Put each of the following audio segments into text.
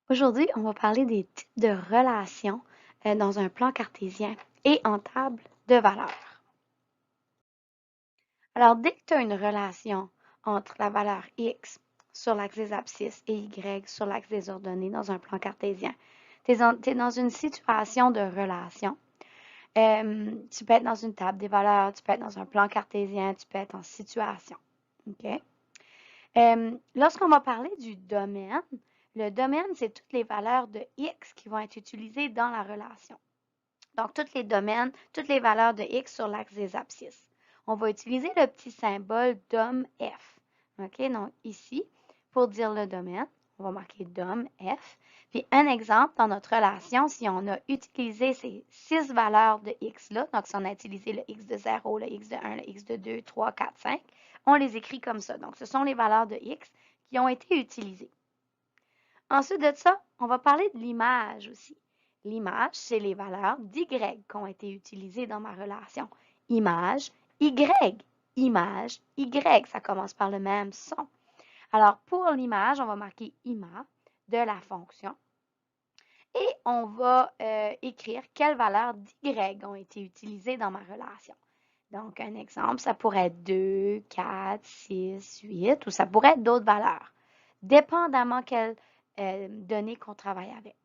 Aujourd'hui, on va parler des types de relations dans un plan cartésien et en table de valeurs. Alors, dès que tu as une relation entre la valeur x sur l'axe des abscisses et y sur l'axe des ordonnées dans un plan cartésien, tu es dans une situation de relation. Tu peux être dans une table des valeurs, tu peux être dans un plan cartésien, tu peux être en situation. OK? Lorsqu'on va parler du domaine, le domaine, c'est toutes les valeurs de x qui vont être utilisées dans la relation. Donc, tous les domaines, toutes les valeurs de x sur l'axe des abscisses. On va utiliser le petit symbole dom-f. OK? Donc, ici, pour dire le domaine, on va marquer dom-f. Puis, un exemple, dans notre relation, si on a utilisé ces 6 valeurs de x-là, donc si on a utilisé le x de 0, le x de 1, le x de 2, 3, 4, 5, on les écrit comme ça. Donc, ce sont les valeurs de x qui ont été utilisées. Ensuite de ça, on va parler de l'image aussi. L'image, c'est les valeurs d'y qui ont été utilisées dans ma relation. Image, y, image, y, ça commence par le même son. Alors, pour l'image, on va marquer ima de la fonction et on va écrire quelles valeurs d'y ont été utilisées dans ma relation. Donc, un exemple, ça pourrait être 2, 4, 6, 8 ou ça pourrait être d'autres valeurs, dépendamment quelles données qu'on travaille avec.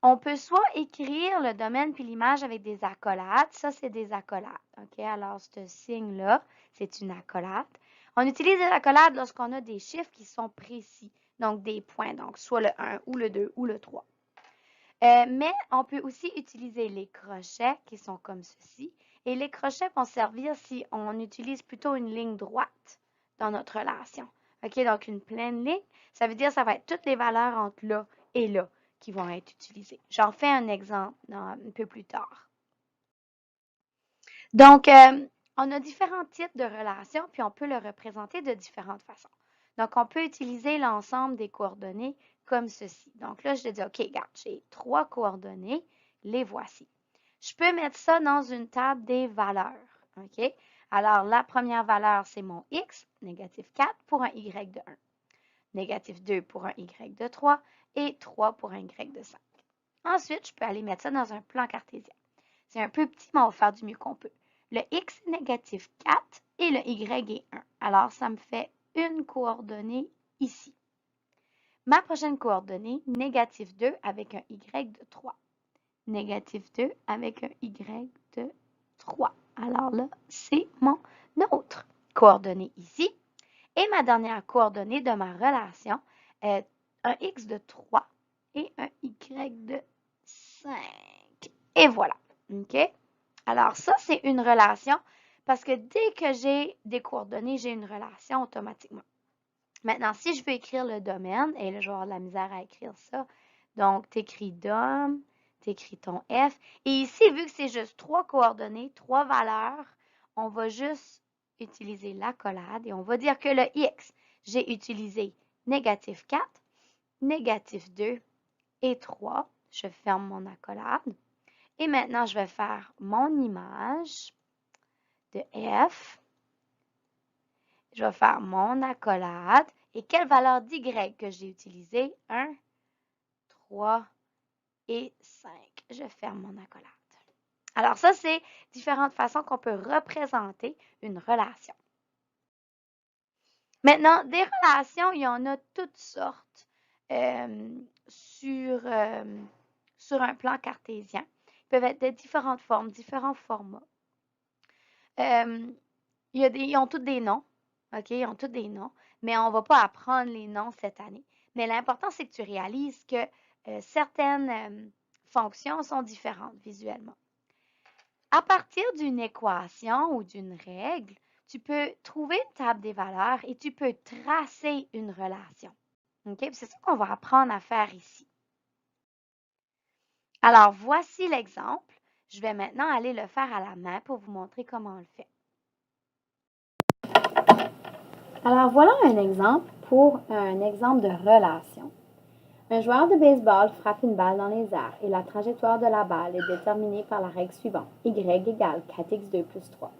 On peut soit écrire le domaine puis l'image avec des accolades. Ça, c'est des accolades. OK? Alors, ce signe-là, c'est une accolade. On utilise des accolades lorsqu'on a des chiffres qui sont précis, donc des points, donc soit le 1 ou le 2 ou le 3. Mais on peut aussi utiliser les crochets qui sont comme ceci. Et les crochets vont servir si on utilise plutôt une ligne droite dans notre relation. OK? Donc, une pleine ligne, ça veut dire que ça va être toutes les valeurs entre là et là qui vont être utilisées. J'en fais un exemple un peu plus tard. Donc, on a différents types de relations, puis on peut le représenter de différentes façons. Donc, on peut utiliser l'ensemble des coordonnées comme ceci. Donc là, je vais dire, OK, regarde, j'ai 3 coordonnées, les voici. Je peux mettre ça dans une table des valeurs. OK? Alors, la première valeur, c'est mon x, négatif 4 pour un y de 1. Négatif 2 pour un y de 3 et 3 pour un y de 5. Ensuite, je peux aller mettre ça dans un plan cartésien. C'est un peu petit, mais on va faire du mieux qu'on peut. Le x est négatif 4 et le y est 1. Alors, ça me fait une coordonnée ici. Ma prochaine coordonnée, négatif 2 avec un y de 3. Négatif 2 avec un y de 3. Alors là, c'est mon autre coordonnée ici. Et ma dernière coordonnée de ma relation est un x de 3 et un y de 5. Et voilà. OK? Alors, ça, c'est une relation parce que dès que j'ai des coordonnées, j'ai une relation automatiquement. Maintenant, si je veux écrire le domaine, et là, je vais avoir de la misère à écrire ça. Donc, tu écris dom, tu écris ton F. Et ici, vu que c'est juste 3 coordonnées, 3 valeurs, on va juste utiliser l'accolade et on va dire que le X, j'ai utilisé négatif 4, négatif 2 et 3. Je ferme mon accolade. Et maintenant, je vais faire mon image de F. Je vais faire mon accolade. Et quelle valeur d'Y que j'ai utilisée? 1, 3 et 5. Je ferme mon accolade. Alors ça, c'est différentes façons qu'on peut représenter une relation. Maintenant, des relations, il y en a toutes sortes sur un plan cartésien. Ils peuvent être de différentes formes, différents formats. Ils ont tous des noms, OK? Ils ont tous des noms, mais on ne va pas apprendre les noms cette année. Mais l'important, c'est que tu réalises que certaines fonctions sont différentes visuellement. À partir d'une équation ou d'une règle, tu peux trouver une table des valeurs et tu peux tracer une relation. OK? C'est ça qu'on va apprendre à faire ici. Alors, voici l'exemple. Je vais maintenant aller le faire à la main pour vous montrer comment on le fait. Alors, voilà un exemple pour un exemple de relation. Un joueur de baseball frappe une balle dans les airs et la trajectoire de la balle est déterminée par la règle suivante. Y égale 4x2 plus 3.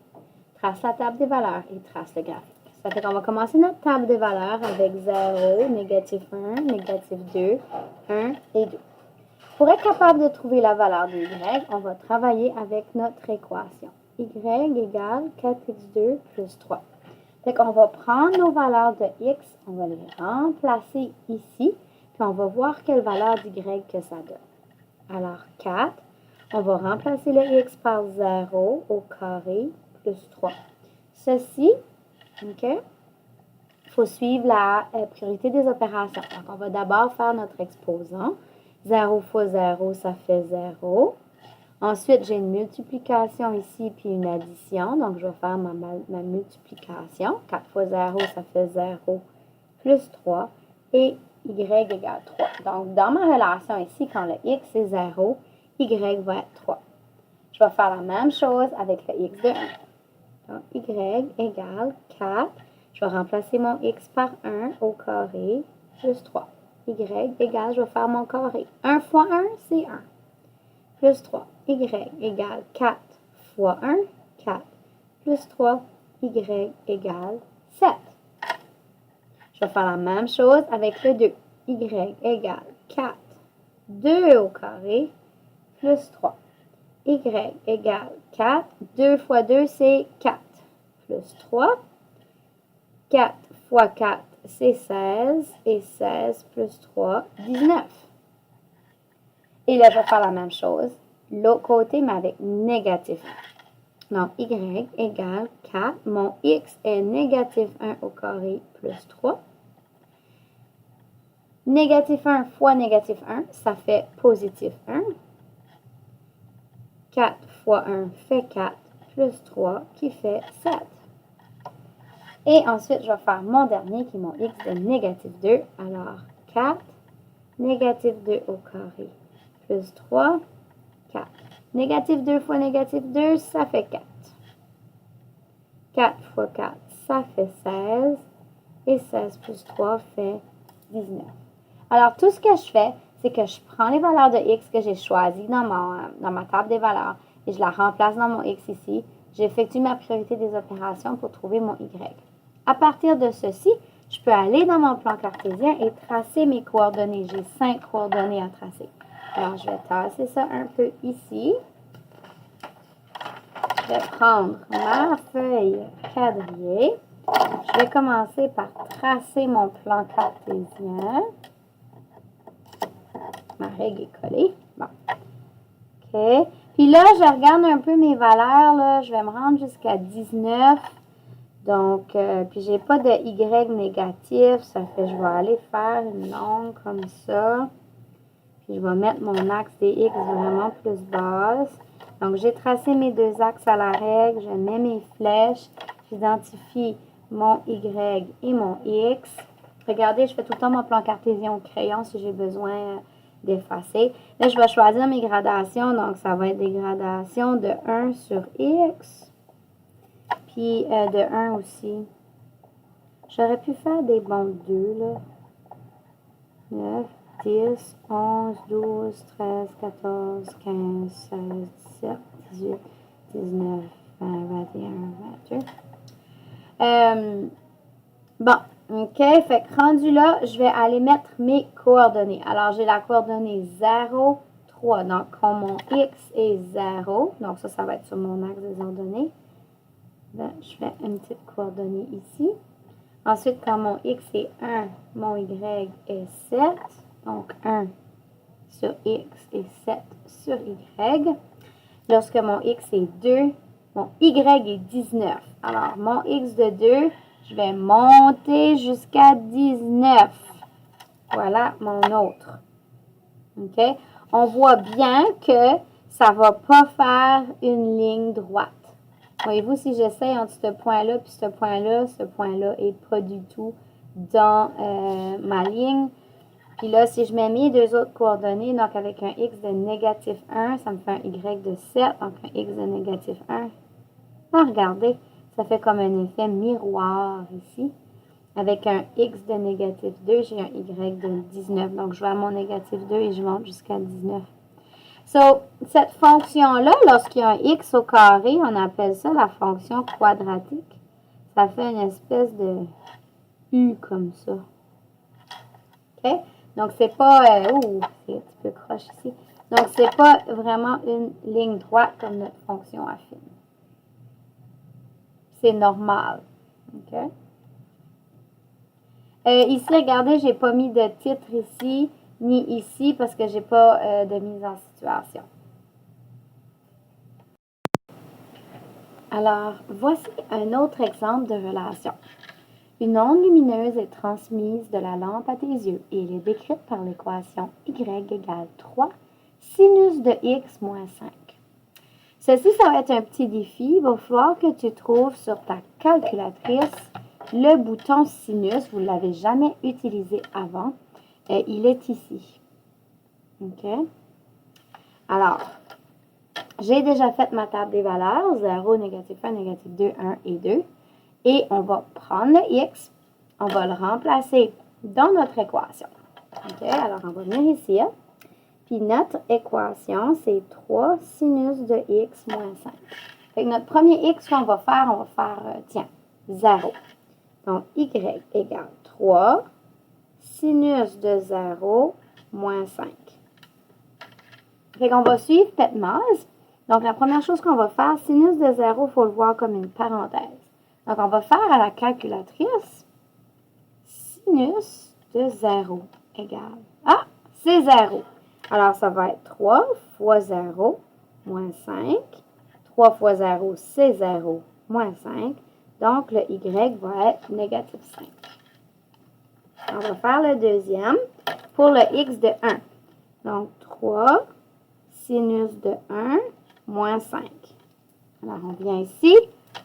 Trace la table des valeurs et trace le graphique. Ça fait qu'on va commencer notre table des valeurs avec 0, négatif 1, négatif 2, 1 et 2. Pour être capable de trouver la valeur de y, on va travailler avec notre équation. Y égale 4x2 plus 3. Fait qu'on va prendre nos valeurs de x, on va les remplacer ici, puis on va voir quelle valeur d'y que ça donne. Alors 4, on va remplacer le x par 0 au carré plus 3. Ceci, OK, il faut suivre la priorité des opérations. Donc, on va d'abord faire notre exposant. 0 fois 0, ça fait 0. Ensuite, j'ai une multiplication ici, puis une addition. Donc, je vais faire ma multiplication. 4 fois 0, ça fait 0 plus 3. Et y égale 3. Donc, dans ma relation ici, quand le x est 0, y va être 3. Je vais faire la même chose avec le x de 1. Donc, y égale 4. Je vais remplacer mon x par 1 au carré plus 3. Y égale, je vais faire mon carré. 1 fois 1, c'est 1. Plus 3. Y égale 4 fois 1, 4. Plus 3, y égale 7. Je vais faire la même chose avec le 2. Y égale 4, 2 au carré, plus 3. Y égale 4. 2 fois 2, c'est 4. Plus 3. 4 fois 4, c'est 16. Et 16 plus 3, 19. Et là, je vais faire la même chose. L'autre côté, mais avec négatif 1. Donc, y égale 4. Mon x est négatif 1 au carré plus 3. Négatif 1 fois négatif 1, ça fait positif 1. 4 fois 1 fait 4 plus 3 qui fait 7. Et ensuite, je vais faire mon dernier qui est mon x de négatif 2. Alors, 4, négatif 2 au carré plus 3, 4. Négatif 2 fois négatif 2, ça fait 4. 4 fois 4, ça fait 16. Et 16 plus 3 fait 19. Alors, tout ce que je fais, c'est que je prends les valeurs de x que j'ai choisies dans ma table des valeurs et je la remplace dans mon x ici. J'effectue ma priorité des opérations pour trouver mon y. À partir de ceci, je peux aller dans mon plan cartésien et tracer mes coordonnées. J'ai 5 coordonnées à tracer. Alors, je vais tasser ça un peu ici. Je vais prendre ma feuille quadrillée. Je vais commencer par tracer mon plan cartésien. Ma règle est collée. Bon. OK. Puis là, je regarde un peu mes valeurs. Là. Je vais me rendre jusqu'à 19. Donc, puis j'ai pas de y négatif. Ça fait, je vais aller faire une longue comme ça. Puis je vais mettre mon axe des x vraiment plus basse. Donc, j'ai tracé mes deux axes à la règle. Je mets mes flèches. J'identifie mon y et mon x. Regardez, je fais tout le temps mon plan cartésien au crayon si j'ai besoin d'effacer. Là, je vais choisir mes gradations. Donc, ça va être des gradations de 1 sur x. Puis de 1 aussi. J'aurais pu faire des bons 2, là. 9, 10, 11, 12, 13, 14, 15, 16, 17, 18, 19, 20, 21, 22. Bon, OK. Fait que rendu là, je vais aller mettre mes coordonnées. Alors, j'ai la coordonnée 0, 3. Donc, quand mon x est 0, donc ça va être sur mon axe des ordonnées. Ben, je fais une petite coordonnée ici. Ensuite, quand mon x est 1, mon y est 7. Donc, 1 sur x et 7 sur y. Lorsque mon x est 2, mon y est 19. Alors, mon x de 2, je vais monter jusqu'à 19. Voilà mon autre. OK? On voit bien que ça ne va pas faire une ligne droite. Voyez-vous, si j'essaie entre ce point-là puis ce point-là n'est pas du tout dans ma ligne. Puis là, si je mets mes deux autres coordonnées, donc avec un x de négatif 1, ça me fait un y de 7, donc un x de négatif 1. Ah, regardez, ça fait comme un effet miroir ici. Avec un x de négatif 2, j'ai un y de 19. Donc, je vais à mon négatif 2 et je monte jusqu'à 19. So, cette fonction-là, lorsqu'il y a un x au carré, on appelle ça la fonction quadratique. Ça fait une espèce de U comme ça. OK? Donc, c'est pas... c'est un petit peu croche ici. Donc, c'est pas vraiment une ligne droite comme notre fonction affine. C'est normal. OK? Ici, regardez, j'ai pas mis de titre ici, ni ici, parce que j'ai pas de mise en situation. Alors, voici un autre exemple de relation. Une onde lumineuse est transmise de la lampe à tes yeux et elle est décrite par l'équation y égale 3 sinus de x moins 5. Ceci, ça va être un petit défi. Il va falloir que tu trouves sur ta calculatrice le bouton sinus. Vous ne l'avez jamais utilisé avant. Il est ici. OK? Alors, j'ai déjà fait ma table des valeurs. 0, négatif 1, négatif 2, 1 et 2. Et on va prendre le x. On va le remplacer dans notre équation. OK? Alors, on va venir ici. Puis notre équation, c'est 3 sinus de x moins 5. Fait que notre premier x qu'on va faire, tiens, 0. Donc, y égale 3 sinus de 0 moins 5. Fait qu'on va suivre Petmaz. Donc, la première chose qu'on va faire, sinus de 0, il faut le voir comme une parenthèse. Donc, on va faire à la calculatrice sinus de 0 égale... Ah, c'est 0. Alors, ça va être 3 fois 0 moins 5. 3 fois 0, c'est 0 moins 5. Donc, le y va être négatif 5. On va faire le deuxième pour le x de 1. Donc, 3 sinus de 1 moins 5. Alors, on vient ici.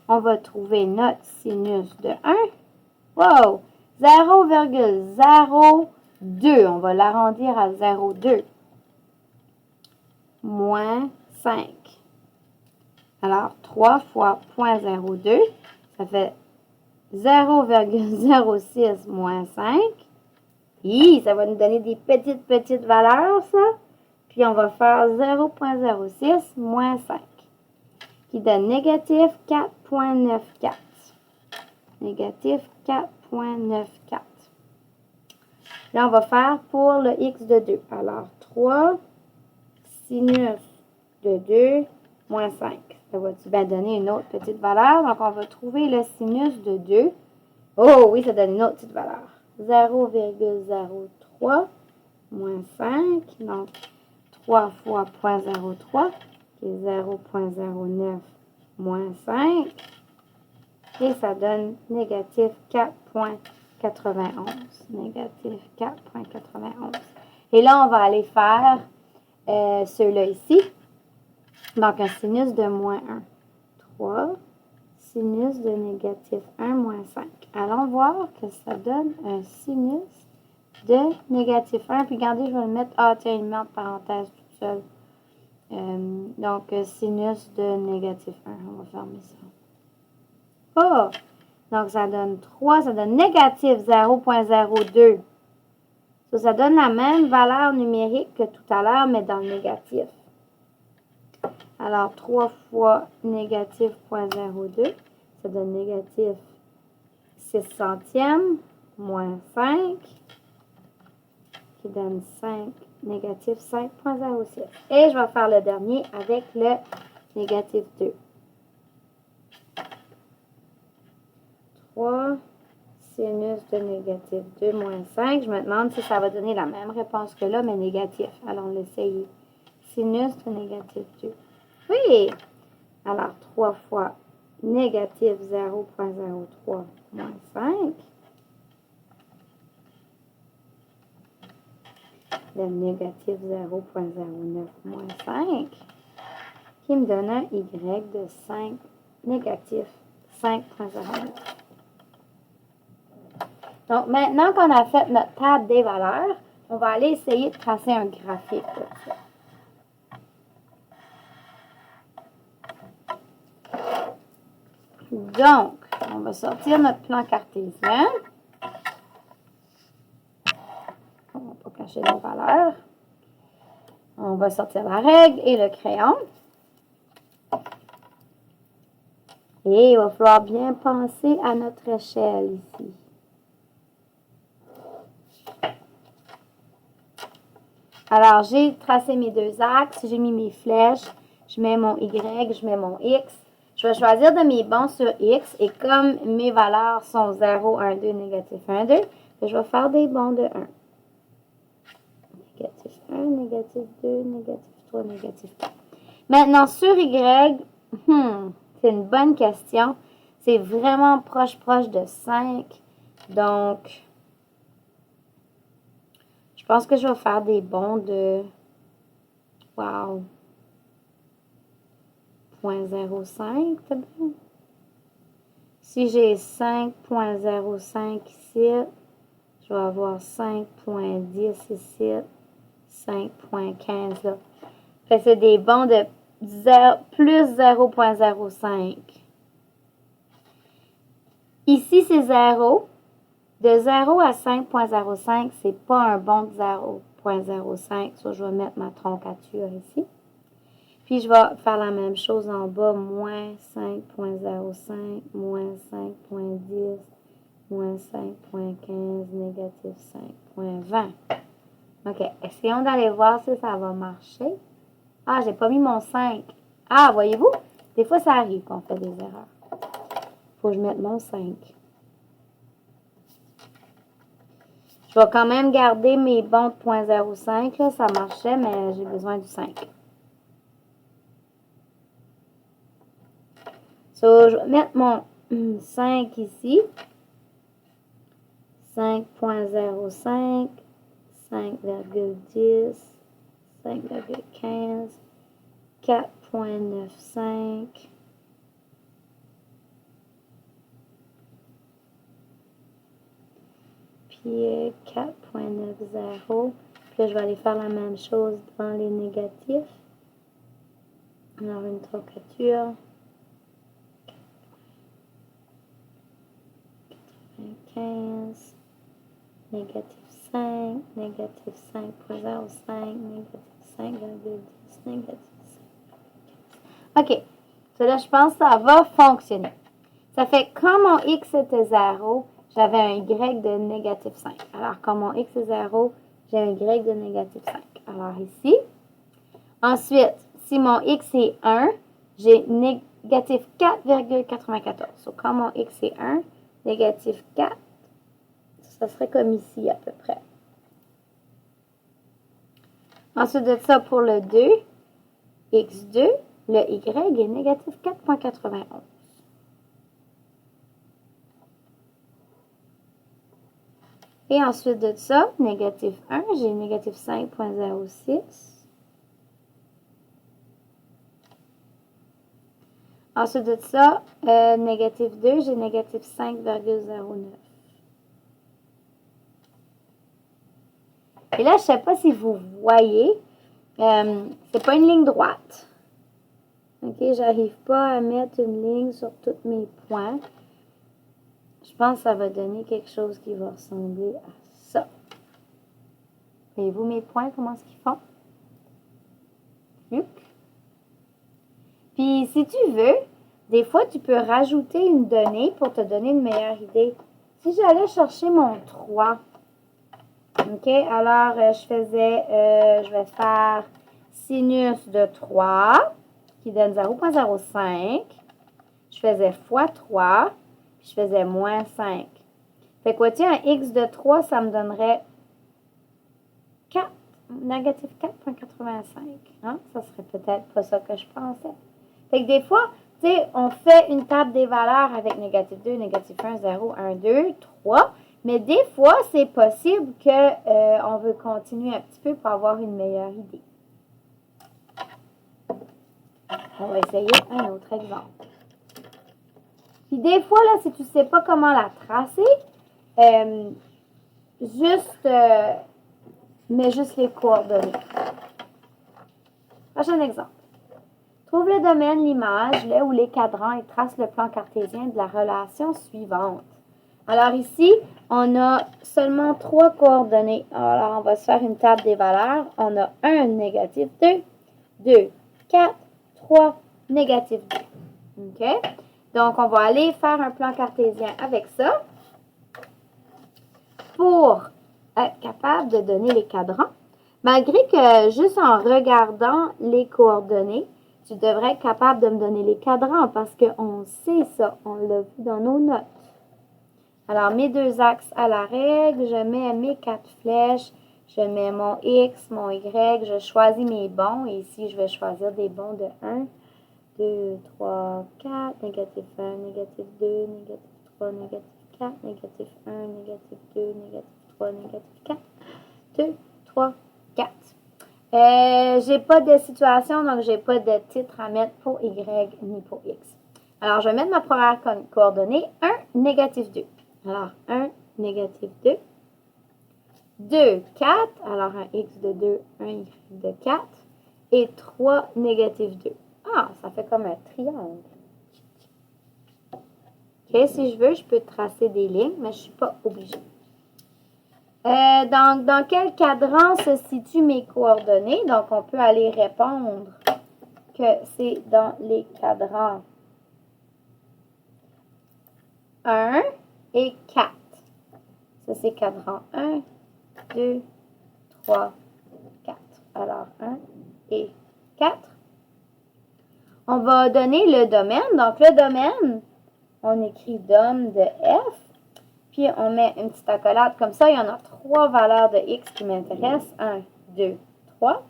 On va trouver notre sinus de 1. Wow! 0,02. On va l'arrondir à 0,2. Moins 5. Alors, 3 fois 0,02, ça fait 0,06 moins 5. Hi, ça va nous donner des petites valeurs, ça. Puis, on va faire 0,06 moins 5, qui donne négatif 4,94. Négatif 4,94. Là, on va faire pour le x de 2. Alors, 3 sinus de 2 moins 5. Ça va-tu bien donner une autre petite valeur? Donc, on va trouver le sinus de 2. Oh oui, ça donne une autre petite valeur. 0,03 moins 5. Donc, 3 fois 0,03, qui est 0,09 moins 5. Et ça donne négatif 4,91. Négatif 4,91. Et là, on va aller faire ceux-là ici. Donc, un sinus de moins 1. 3 sinus de négatif 1 moins 5. Allons voir que ça donne un sinus de négatif 1. Puis, regardez, je vais le mettre... Ah, tiens, il met en parenthèse tout seul. Donc, sinus de négatif 1. On va fermer ça. Oh! Donc, ça donne 3. Ça donne négatif 0,02. Ça donne la même valeur numérique que tout à l'heure, mais dans le négatif. Alors, 3 fois négatif 0,02, ça donne négatif 6 centièmes moins 5, qui donne 5, négatif 5,06. Et je vais faire le dernier avec le négatif 2. 3 sinus de négatif 2 moins 5. Je me demande si ça va donner la même réponse que là, mais négatif. Allons l'essayer. Sinus de négatif 2. Oui! Alors, 3 fois négatif 0,03 moins 5. Le négatif 0,09 moins 5. Qui me donne un y de 5, négatif 5,09. Donc, maintenant qu'on a fait notre table des valeurs, on va aller essayer de tracer un graphique de ça. Donc, on va sortir notre plan cartésien. On ne va pas cacher nos valeurs. On va sortir la règle et le crayon. Et il va falloir bien penser à notre échelle ici. Alors, j'ai tracé mes deux axes, j'ai mis mes flèches, je mets mon Y, je mets mon X. Je vais choisir de mes bancs sur X et comme mes valeurs sont 0, 1, 2, négatif 1, 2, je vais faire des bancs de 1. Négatif 1, négatif 2, négatif 3, négatif 4. Maintenant, sur Y, c'est une bonne question. C'est vraiment proche de 5. Donc, je pense que je vais faire des bonds de... Wow! 0.05, c'est bien. Si j'ai 5.05 ici, je vais avoir 5.10 ici, 5.15 là. Fait c'est des bonds de plus 0.05. Ici, c'est 0. De 0 à 5.05, c'est pas un bond de 0.05. Ça, je vais mettre ma troncature ici. Puis, je vais faire la même chose en bas, moins 5.05, moins 5.10, moins 5.15, négatif 5.20. OK, essayons d'aller voir si ça va marcher. Ah, j'ai pas mis mon 5. Ah, voyez-vous? Des fois, ça arrive qu'on fait des erreurs. Faut que je mette mon 5. Je vais quand même garder mes bonds de 0.05. Là, ça marchait, mais j'ai besoin du 5. So, je vais mettre mon 5 ici. 5.05, 5,10, 5,15, 4.95. Puis 4.90. Puis là, je vais aller faire la même chose dans les négatifs. Alors, une troncature. 95, négatif 5, négatif 5.05, négatif 5,10, négatif 5. OK. So là, je pense que ça va fonctionner. Ça fait quand mon X était 0, j'avais un Y de négatif 5. Alors, quand mon X est 0, j'ai un Y de négatif 5. Alors, ici. Ensuite, si mon X est 1, j'ai négatif 4,94. So, quand mon X est 1, négatif 4, ça serait comme ici à peu près. Ensuite de ça, pour le 2, X2, le Y est négatif 4,91. Et ensuite de ça, négatif 1, j'ai négatif 5,06. Ensuite de ça, négatif 2, j'ai négatif 5,09. Et là, je ne sais pas si vous voyez, c'est pas une ligne droite. OK, j'arrive pas à mettre une ligne sur tous mes points. Je pense que ça va donner quelque chose qui va ressembler à ça. Voyez-vous mes points, comment est-ce qu'ils font? Puis, si tu veux, des fois, tu peux rajouter une donnée pour te donner une meilleure idée. Si j'allais chercher mon 3, OK, alors je vais faire sinus de 3, qui donne 0,05. Je faisais fois 3, puis je faisais moins 5. Fait que, vois-tu, un X de 3, ça me donnerait 4, négatif 4,85. Hein? Ça serait peut-être pas ça que je pensais. Fait que des fois, tu sais, on fait une table des valeurs avec négatif 2, négatif 1, 0, 1, 2, 3. Mais des fois, c'est possible qu'on veut continuer un petit peu pour avoir une meilleure idée. On va essayer un autre exemple. Puis des fois, là, si tu ne sais pas comment la tracer, mets juste les coordonnées. Prochain exemple. Trouve le domaine, l'image, là où les cadrans et trace le plan cartésien de la relation suivante. Alors ici, on a seulement 3 coordonnées. Alors, on va se faire une table des valeurs. On a 1, négatif 2, 2, 4, 3, négatif 2. OK? Donc, on va aller faire un plan cartésien avec ça pour être capable de donner les cadrans. Malgré que juste en regardant les coordonnées, tu devrais être capable de me donner les cadrans parce qu'on sait ça, on l'a vu dans nos notes. Alors, mes deux axes à la règle, je mets mes 4 flèches, je mets mon X, mon Y, je choisis mes bons et ici, je vais choisir des bons de 1, 2, 3, 4, négatif 1, négatif 2, négatif 3, négatif 4, négatif 1, négatif 2, négatif 3, négatif 4, 2, 3, 4. J'ai pas de situation, donc j'ai pas de titre à mettre pour Y ni pour X. Alors, je vais mettre ma première coordonnée, 1, négatif 2. Alors, 1, négatif 2. 2, 4. Alors, un X de 2, un Y de 4. Et 3, négatif 2. Ah, ça fait comme un triangle. OK, si je veux, je peux tracer des lignes, mais je ne suis pas obligée. Dans quel cadran se situent mes coordonnées? Donc, on peut aller répondre que c'est dans les cadrans 1 et 4. Ça, c'est cadran 1, 2, 3, 4. Alors, 1 et 4. On va donner le domaine. Donc, le domaine, on écrit dom de F. Puis, on met une petite accolade comme ça. Il y en a 3 valeurs de X qui m'intéressent. 1, 2, 3.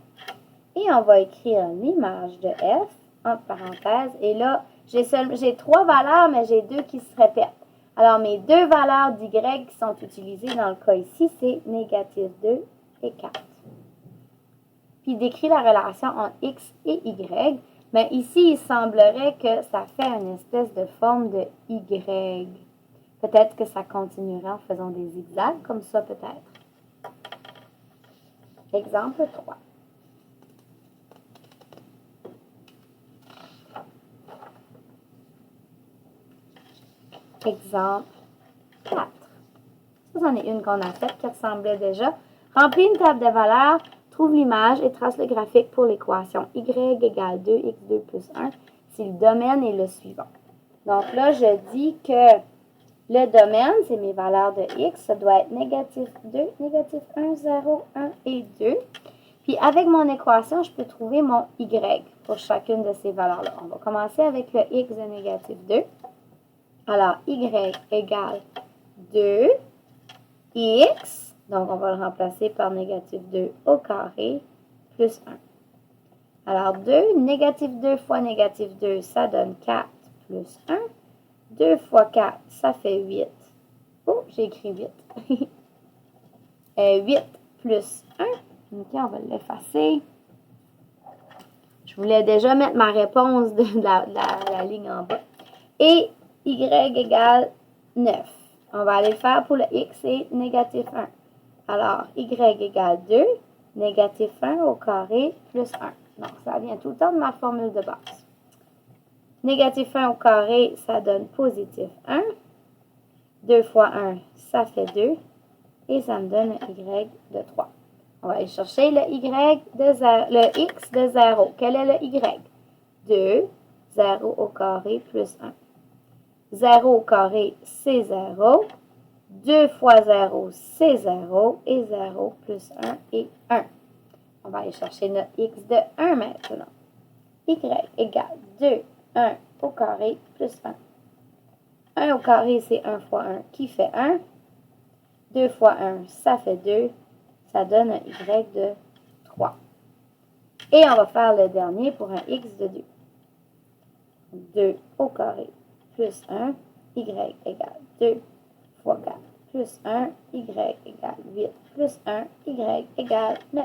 Et on va écrire l'image de F, entre parenthèses. Et là, j'ai 3 valeurs, mais j'ai 2 qui se répètent. Alors, mes 2 valeurs d'Y qui sont utilisées dans le cas ici, c'est négatif 2 et 4. Puis, décrit la relation entre X et Y. Mais ici, il semblerait que ça fait une espèce de forme de Y. Peut-être que ça continuerait en faisant des zigzags, comme ça peut-être. Exemple 3. Exemple 4. Ça, c'en est une qu'on a faite qui ressemblait déjà. Remplis une table de valeurs, trouve l'image et trace le graphique pour l'équation y égale 2x2 plus 1 si le domaine est le suivant. Donc là, je dis que le domaine, c'est mes valeurs de x. Ça doit être négatif 2, négatif 1, 0, 1 et 2. Puis avec mon équation, je peux trouver mon y pour chacune de ces valeurs-là. On va commencer avec le x de négatif 2. Alors, y égale 2x. Donc, on va le remplacer par négatif 2 au carré plus 1. Alors, 2, négatif 2 fois négatif 2, ça donne 4 plus 1. 2 fois 4, ça fait 8. Oh, j'ai écrit 8. 8 plus 1. OK, on va l'effacer. Je voulais déjà mettre ma réponse de la ligne en bas. Et y égale 9. On va aller le faire pour le x, c'est négatif 1. Alors, y égale 2, négatif 1 au carré plus 1. Donc, ça vient tout le temps de ma formule de base. Négatif 1 au carré, ça donne positif 1. 2 fois 1, ça fait 2. Et ça me donne un y de 3. On va aller chercher le x de 0. Quel est le y? 2, 0 au carré plus 1. 0 au carré, c'est 0. 2 fois 0, c'est 0. Et 0 plus 1 est 1. On va aller chercher notre x de 1 maintenant. Y égale 2, 1 au carré plus 1. 1 au carré, c'est 1 fois 1 qui fait 1. 2 fois 1, ça fait 2. Ça donne un y de 3. Et on va faire le dernier pour un x de 2. 2 au carré plus 1, y égale 2 fois 4 plus 1, y égale 8 plus 1, y égale 9.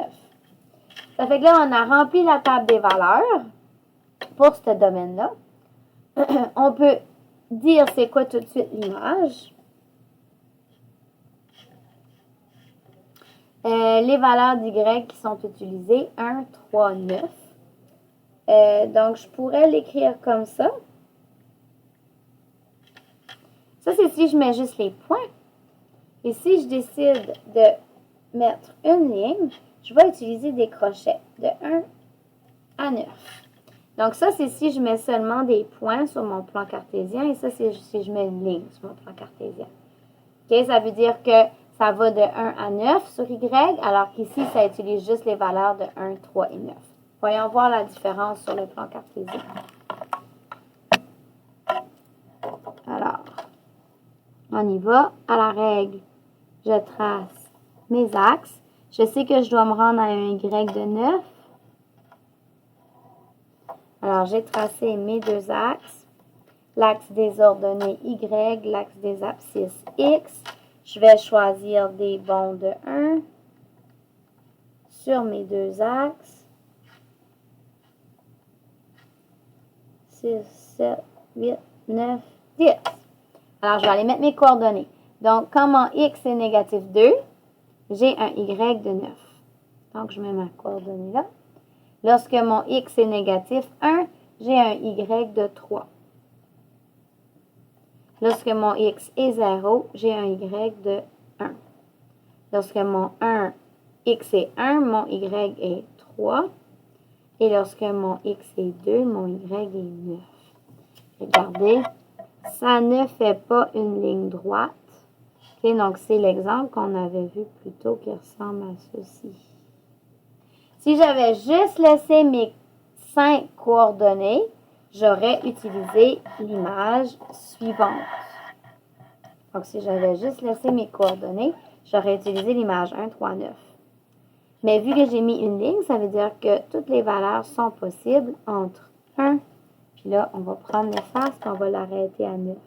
Ça fait que là, on a rempli la table des valeurs pour ce domaine-là. On peut dire c'est quoi tout de suite l'image. Les valeurs d'y qui sont utilisées, 1, 3, 9. Donc, je pourrais l'écrire comme ça. Ça, c'est si je mets juste les points. Et si je décide de mettre une ligne, je vais utiliser des crochets de 1 à 9. Donc ça, c'est si je mets seulement des points sur mon plan cartésien et ça, c'est si je mets une ligne sur mon plan cartésien. OK? Ça veut dire que ça va de 1 à 9 sur Y, alors qu'ici, ça utilise juste les valeurs de 1, 3 et 9. Voyons voir la différence sur le plan cartésien. Alors, on y va. À la règle, je trace mes axes. Je sais que je dois me rendre à un Y de 9. Alors, j'ai tracé mes deux axes. L'axe des ordonnées Y, l'axe des abscisses X. Je vais choisir des bonds de 1 sur mes deux axes. 6, 7, 8, 9, 10. Alors, je vais aller mettre mes coordonnées. Donc, quand mon X est négatif 2, j'ai un Y de 9. Donc, je mets ma coordonnée là. Lorsque mon X est négatif 1, j'ai un Y de 3. Lorsque mon X est 0, j'ai un Y de 1. Lorsque mon X est 1, mon Y est 3. Et lorsque mon X est 2, mon Y est 9. Regardez, ça ne fait pas une ligne droite. Okay, donc, c'est l'exemple qu'on avait vu plus tôt qui ressemble à ceci. Si j'avais juste laissé mes 5 coordonnées, j'aurais utilisé l'image suivante. Donc, si j'avais juste laissé mes coordonnées, j'aurais utilisé l'image 1, 3, 9. Mais vu que j'ai mis une ligne, ça veut dire que toutes les valeurs sont possibles entre 1, puis là, on va prendre l'espace et on va l'arrêter à 9.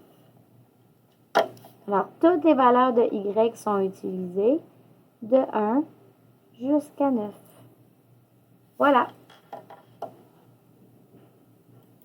Alors, toutes les valeurs de Y sont utilisées de 1 jusqu'à 9. Voilà.